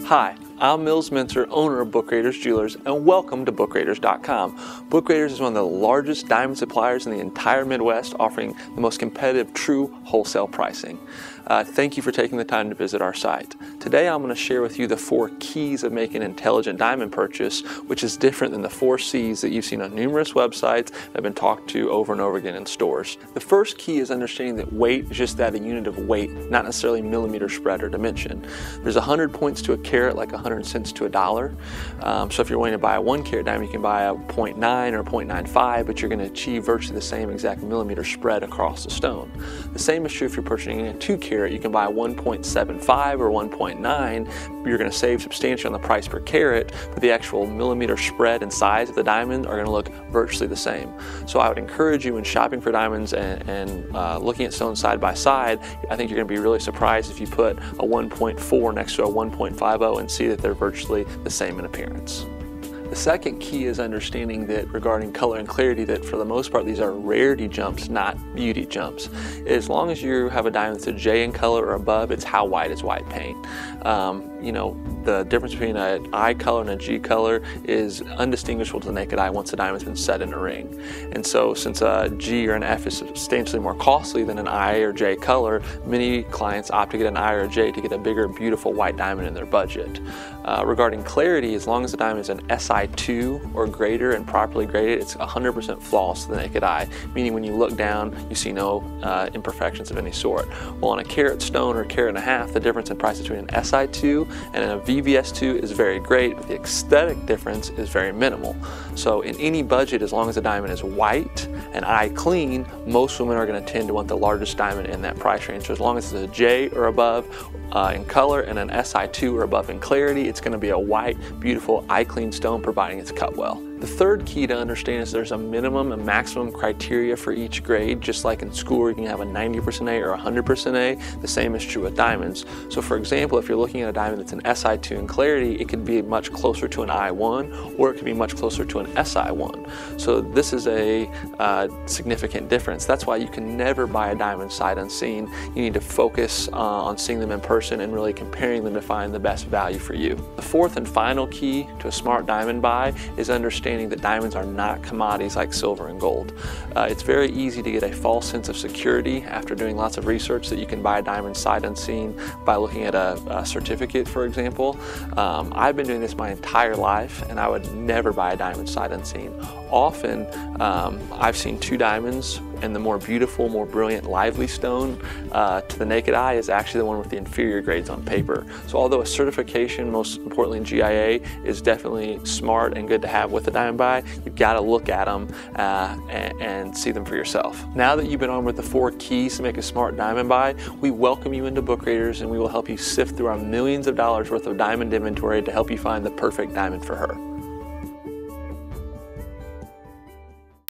Hi, I'm Mills Mincer, owner of Book Raiders Jewelers, and welcome to BookRaiders.com. Book Raiders is one of the largest diamond suppliers in the entire Midwest, offering the most competitive true wholesale pricing. Thank you for taking the time to visit our site. Today I'm going to share with you the 4 keys of making an intelligent diamond purchase, which is different than the 4 C's that you've seen on numerous websites that have been talked to over and over again in stores. The first key is understanding that weight is just that, a unit of weight, not necessarily millimeter spread or dimension. There's 100 points to a carat, like 100 cents to a dollar. So if you're wanting to buy a 1 carat diamond, you can buy a 0.9 or 0.95, but you're going to achieve virtually the same exact millimeter spread across the stone. The same is true if you're purchasing a 2 carat. You can buy 1.75 or 1.9. You're going to save substantially on the price per carat, but the actual millimeter spread and size of the diamond are going to look virtually the same. So I would encourage you, when shopping for diamonds and looking at stones side by side, I think you're going to be really surprised if you put a 1.4 next to a 1.50 and see that they're virtually the same in appearance. The second key is understanding that regarding color and clarity, that for the most part these are rarity jumps, not beauty jumps. As long as you have a diamond that's a J in color or above, it's how white is white paint. You know, the difference between an I color and a G color is undistinguishable to the naked eye once the diamond's been set in a ring. And so since a G or an F is substantially more costly than an I or J color, many clients opt to get an I or a J to get a bigger, beautiful white diamond in their budget. Regarding clarity, as long as the diamond is an SI2 or greater and properly graded, it's 100% flawless to the naked eye, meaning when you look down, you see no imperfections of any sort. Well, on a carat stone or a carat and a half, the difference in price between an SI2 and a VVS2 is very great, but the aesthetic difference is very minimal. So in any budget, as long as the diamond is white and eye clean, most women are going to tend to want the largest diamond in that price range. So as long as it's a J or above in color and an SI2 or above in clarity, it's going to be a white, beautiful, eye clean stone, providing it's cut well. The third key to understand is there's a minimum and maximum criteria for each grade. Just like in school you can have a 90% A or 100% A, the same is true with diamonds. So for example, if you're looking at a diamond that's an SI2 in clarity, it could be much closer to an I1, or it could be much closer to an SI1. So this is a significant difference. That's why you can never buy a diamond sight unseen. You need to focus on seeing them in person and really comparing them to find the best value for you. The fourth and final key to a smart diamond buy is understanding that diamonds are not commodities like silver and gold. It's very easy to get a false sense of security after doing lots of research that you can buy a diamond sight unseen by looking at a certificate, for example. I've been doing this my entire life, and I would never buy a diamond sight unseen. Often, I've seen 2 diamonds, and the more beautiful, more brilliant, lively stone to the naked eye is actually the one with the inferior grades on paper. So although a certification, most importantly in GIA, is definitely smart and good to have with a diamond buy, you've got to look at them and see them for yourself. Now that you've been armed with the 4 keys to make a smart diamond buy, we welcome you into Book Raiders, and we will help you sift through our millions of dollars worth of diamond inventory to help you find the perfect diamond for her.